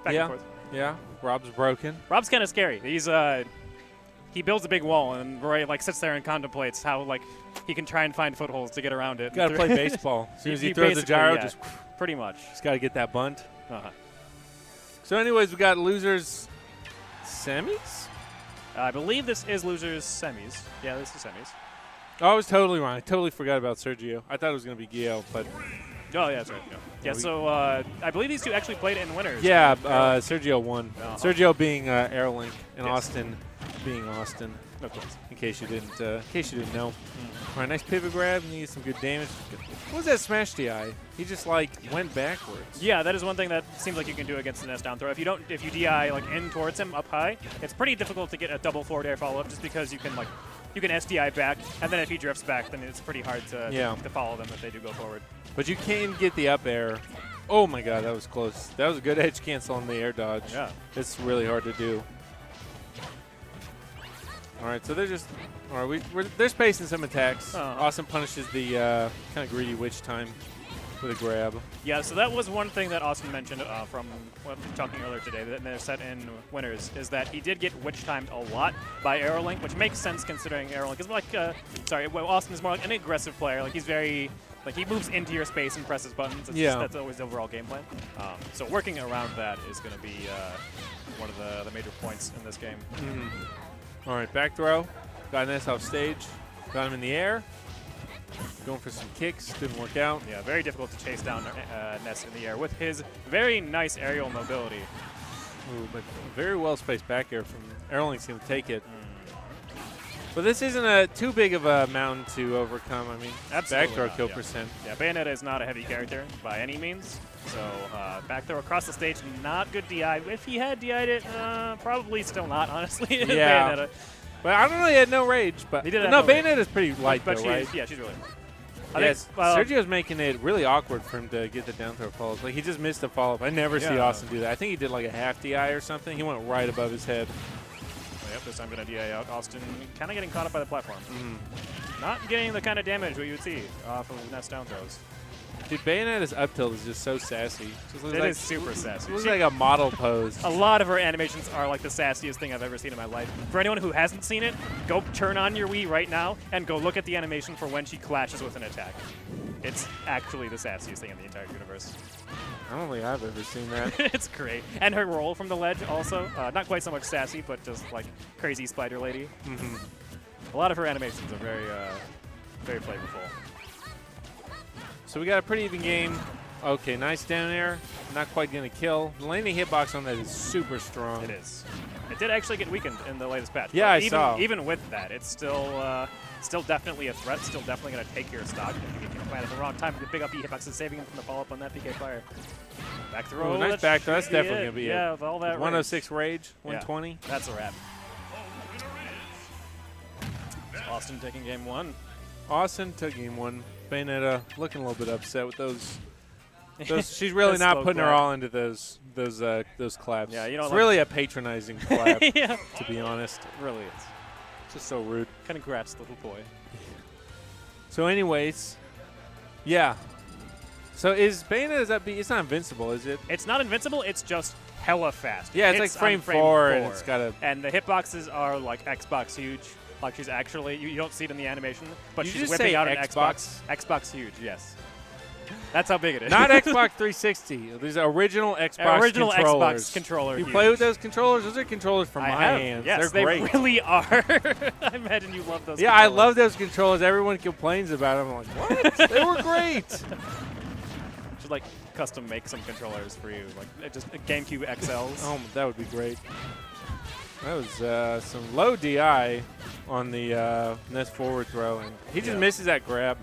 back and forth. Yeah, Rob's broken. Rob's kind of scary. He's he builds a big wall and Roy like sits there and contemplates how like he can try and find footholds to get around it. Got to play baseball. As soon as he throws the gyro, just pretty much. Just got to get that bunt. Uh-huh. So, anyways, we got losers semis. I believe this is losers semis. Yeah, this is semis. Oh, I was totally wrong. I totally forgot about Sergio. I thought it was going to be Gio, but. Oh, yeah, that's right. Yeah, so I believe these two actually played in winners. Yeah, Sergio won. Sergio being AeroLink and yes. Austin being Austin. Of course. In case you didn't know. All right, nice pivot grab. Needs some good damage. What was that smash DI? He just like went backwards. Yeah, that is one thing that seems like you can do against the Ness down throw. If you DI like in towards him up high, it's pretty difficult to get a double forward air follow up just because you can SDI back, and then if he drifts back, then it's pretty hard to follow them if they do go forward. But you can get the up air. Oh my God, that was close. That was a good edge cancel on the air dodge. Yeah, it's really hard to do. All right, so they're just they're spacing some attacks. Awestin punishes the kind of greedy witch time with a grab. Yeah, so that was one thing that Awestin mentioned from talking earlier today, that they're set in winners, is that he did get witch timed a lot by AeroLink, which makes sense considering AeroLink is like, Awestin is more like an aggressive player. Like he's very, like he moves into your space and presses buttons. That's always the overall game plan. So working around that is going to be one of the major points in this game. All right, back throw. Got Ness off stage. Got him in the air. Going for some kicks. Didn't work out. Yeah, very difficult to chase down Ness in the air with his very nice aerial mobility. Ooh, but very well spaced back air from AeroLink's going to take it. But this isn't too big of a mountain to overcome. I mean, back throw kill percent. Yeah, Bayonetta is not a heavy character by any means. So back throw across the stage, not good DI. If he had DI'd it, probably still not, honestly. Yeah. Bayonetta. But I don't know, he had no rage. But he did have no, no Bayonetta's pretty light, but though, she right? Is, yeah, she's really light. Yes, Sergio's making it really awkward for him to get the down throw follow-up. Like, he just missed a follow-up. I never see Awestin do that. I think he did like a half DI or something. He went right above his head. Yep, this time going to DI out. Awestin kind of getting caught up by the platform. Not getting the kind of damage what you would see off of Ness down throws. Dude, Bayonetta's up tilt is just so sassy. It is super sassy. It looks like a model pose. A lot of her animations are like the sassiest thing I've ever seen in my life. For anyone who hasn't seen it, go turn on your Wii right now and go look at the animation for when she clashes with an attack. It's actually the sassiest thing in the entire universe. I don't think I've ever seen that. It's great. And her roll from the ledge also. Not quite so much sassy, but just like crazy spider lady. A lot of her animations are very, very flavorful. So we got a pretty even game. Okay, nice down air. Not quite going to kill. The landing hitbox on that is super strong. It is. It did actually get weakened in the latest patch. Yeah, I saw. Even with that, it's still definitely a threat. Still definitely going to take your stock. If you get him at the wrong time, the big up E hitbox is saving him from the follow-up on that PK fire. Back throw. Ooh, nice back throw. That's definitely going to be it. Yeah, with all that 106 rage, 120. Yeah, that's a wrap. Awestin taking game one. Awestin took game one. Bayonetta looking a little bit upset with those she's really not putting her all into those claps. Yeah, you know, it's really a patronizing clap. Yeah. To be honest, it really is. It's just so rude. Congrats, little boy. So, anyways, yeah. So is Bayonetta's up B? It's not invincible, is it? It's not invincible. It's just hella fast. Yeah, it's like frame 4, and it's got a. And the hitboxes are like Xbox huge. Like she's actually, you don't see it in the animation, but she's whipping out an Xbox. Xbox huge, yes. That's how big it is. Not Xbox 360. These are original Xbox controllers. Xbox controller. You play with those controllers? Those are controllers from my hands. Yes, they're great. They really are. I imagine you love those. Yeah, I love those controllers. Everyone complains about them. I'm like, what? They were great. Should like custom make some controllers for you, like just GameCube XLs. Oh, that would be great. That was some low DI on the Ness forward throw, and he just misses that grab.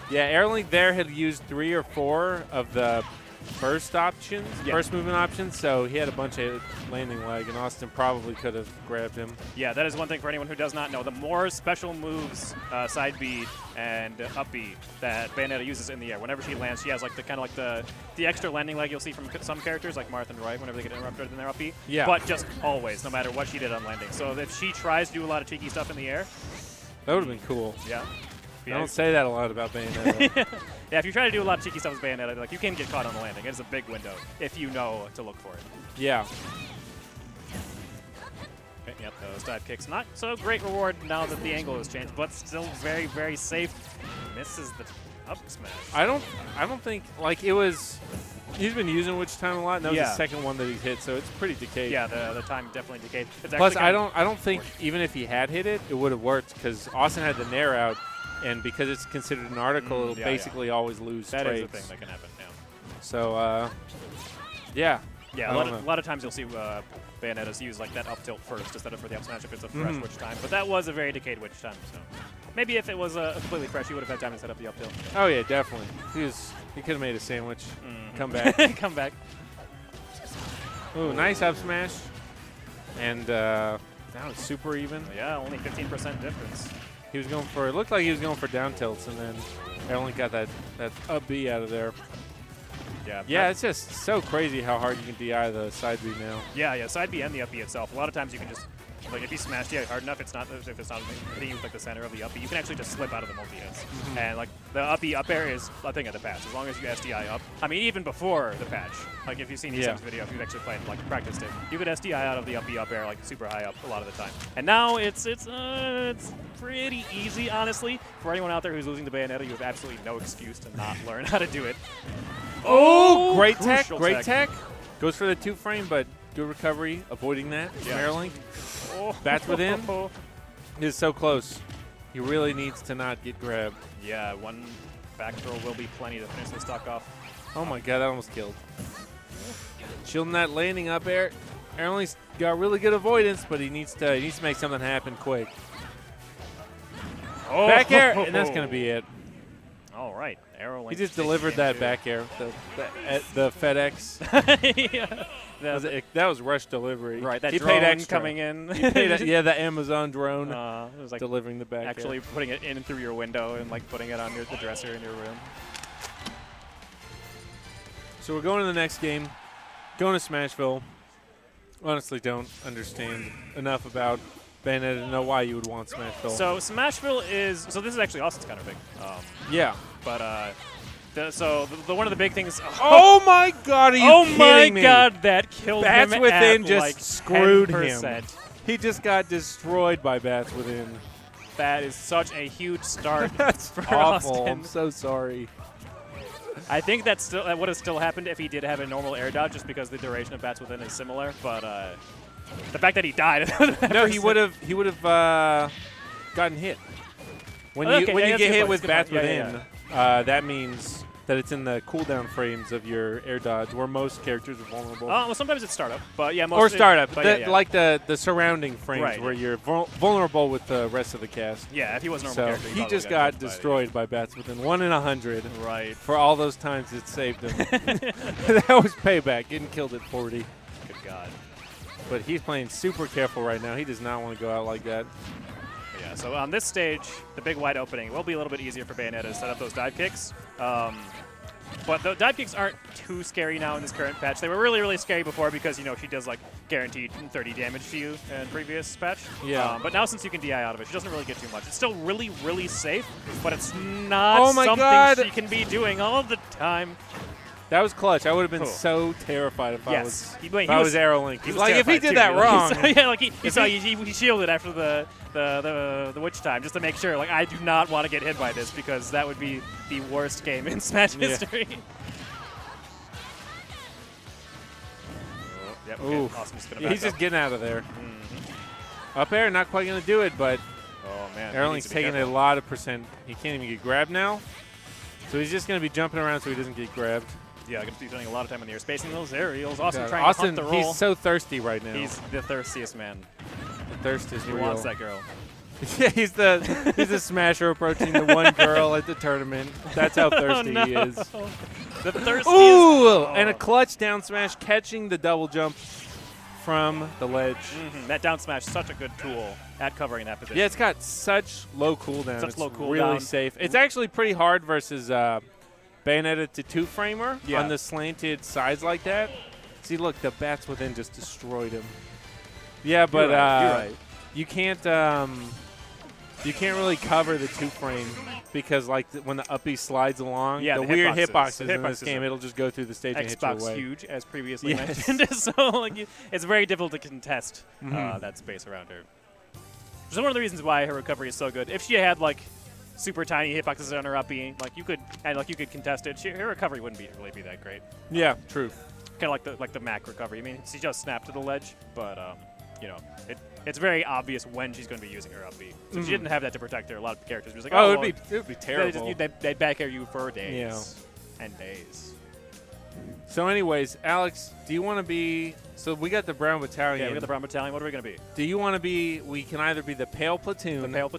Yeah, AeroLink there had used 3 or 4 of the first options, first movement options, so he had a bunch of landing lag, and Awestin probably could have grabbed him. Yeah, that is one thing for anyone who does not know. The more special moves, side B and up B, that Bayonetta uses in the air. Whenever she lands, she has like the kind of like the extra landing leg you'll see from some characters, like Marth and Roy, whenever they get interrupted in their up B. Yeah. But just always, no matter what she did on landing. So if she tries to do a lot of cheeky stuff in the air, that would have been cool. Yeah. I don't say that a lot about Bayonetta. Yeah, if you try to do a lot of cheeky stuff with Bayonetta, like you can get caught on the landing. It's a big window if you know to look for it. Yeah. Okay, yep, those dive kicks. Not so great reward now that the angle has changed, but still very, very safe. Misses the up smash. I don't think, like, it was, he's been using Witch Time a lot, and that was the second one that he's hit, so it's pretty decayed. Yeah, the time definitely decayed. It's Plus, I don't think even if he had hit it, it would have worked, because Awestin had the Nair out, and because it's considered an article, it'll basically always lose That trades. is a thing that can happen, yeah. So, yeah. Yeah, a lot of times you'll see Bayonettas use like that up tilt first instead of for the up smash if it's a fresh Witch Time. But that was a very decayed Witch Time, so maybe if it was completely fresh, you would have had time to set up the up tilt. Oh yeah, definitely. He could have made a sandwich. Come back. Come back. Ooh, nice up smash. And that was super even. Yeah, only 15% difference. He was going for, it looked like he was going for down tilts, and then AeroLink got that up B out of there. Yeah, it's just so crazy how hard you can DI the side B now. Yeah, side B and the up B itself. A lot of times you can just, like, if you smash DI hard enough, if it's not hitting you with like the center of the up B, you can actually just slip out of the multi-hits. And like the up B up air is a thing at the patch, as long as you SDI up. I mean, even before the patch, like if you've seen Esam's video, if you've actually played, like practiced it, you could SDI out of the up B up air like super high up a lot of the time. And now it's pretty easy, honestly. For anyone out there who's losing to Bayonetta, you have absolutely no excuse to not learn how to do it. Oh, great tech, great tech. Goes for the 2-frame, but good recovery, avoiding that. AeroLink. Bats within. Is so close. He really needs to not get grabbed. Yeah, one back throw will be plenty to finish the stock off. Oh my god, that almost killed. Shielding that landing up air. AeroLink's got really good avoidance, but he needs to make something happen quick. Back air, and that's gonna be it. All right, AeroLink. He just delivered that back air, the FedEx. Yeah, that was rush delivery. Right, that he drone paid extra. coming in. Yeah, the Amazon drone it was like delivering the back actually air. putting it in through your window and like putting it on the dresser in your room. So we're going to the next game. Going to Smashville. Honestly, don't understand enough about Bayonetta to know why you would want Smashville. So Smashville is this is actually Austin's kind of big. Yeah. But one of the big things. Oh my God! Are you kidding me? God! That killed Bats him Within at just like screwed 10%. him. He just got destroyed by Bats Within. That is such a huge start. That's for awful. Awestin. I'm so sorry. I think that would have still happened if he did have a normal air dodge, just because the duration of Bats Within is similar. But the fact that he died. No, he would have gotten hit. When you get hit with Bats Within, that means that it's in the cooldown frames of your air dodge, where most characters are vulnerable. Well, sometimes it's startup, but yeah, most or startup, like the surrounding frames where you're vulnerable with the rest of the cast. Yeah, if he was a normal character, he just got destroyed by Bats Within 1 in 100. Right. For all those times it saved him. That was payback. Getting killed at 40. Good God. But he's playing super careful right now. He does not want to go out like that. Yeah, so on this stage, the big wide opening will be a little bit easier for Bayonetta to set up those dive kicks. But the dive kicks aren't too scary now in this current patch. They were really, really scary before because, she does, like, guaranteed 30 damage to you in previous patch. Yeah. But now since you can DI out of it, she doesn't really get too much. It's still really, really safe, but it's not something she can be doing all the time. That was clutch. I would have been so terrified if I was AeroLink. He was like, if he did that wrong. Yeah, like he shielded after the Witch Time just to make sure. Like, I do not want to get hit by this because that would be the worst game in Smash history. Yep, Ooh. Awestin He's just getting out of there. Up air, not quite going to do it, but AeroLink's taking a lot of percent. He can't even get grabbed now. So he's just going to be jumping around so he doesn't get grabbed. Yeah, going to be spending a lot of time in the air spacing those aerials. Awestin trying to Awestin, hunt the roll. he's so thirsty right now. He's the thirstiest man. The thirst is real. He wants that girl. Yeah, he's the smasher approaching the one girl at the tournament. That's how thirsty he is. The thirstiest. Ooh! And a clutch down smash, catching the double jump from the ledge. That down smash, such a good tool at covering that position. Yeah, it's got such low cooldown. Such low cooldown. Really safe. It's actually pretty hard versus Bayonetta to 2-framer on the slanted sides like that. See, look, the Bats Within just destroyed him. Yeah, but you're right. you can't You can't really cover the 2-frame because, like, when the up B slides along, Yeah, the the weird hitboxes hitboxes in this game, it'll just go through the stage and hit you Xbox away. huge, as previously Yes. mentioned. So like, it's very difficult to contest that space around her. Which is one of the reasons why her recovery is so good. If she had like super tiny hitboxes on her up B, like you could contest it, her recovery wouldn't really be that great. Yeah, true. Kind of like the Mac recovery. I mean, she just snapped to the ledge, but you know, it's very obvious when she's going to be using her up B. So if she didn't have that to protect her, a lot of characters would be like, Oh, well, it would be terrible. they'd back air you for days and days. So, anyways, Alex, do you want to be? So we got the Brown Battalion. Yeah, we got the Brown Battalion. What are we going to be? Do you want to be? We can either be the Pale Platoon, The Pale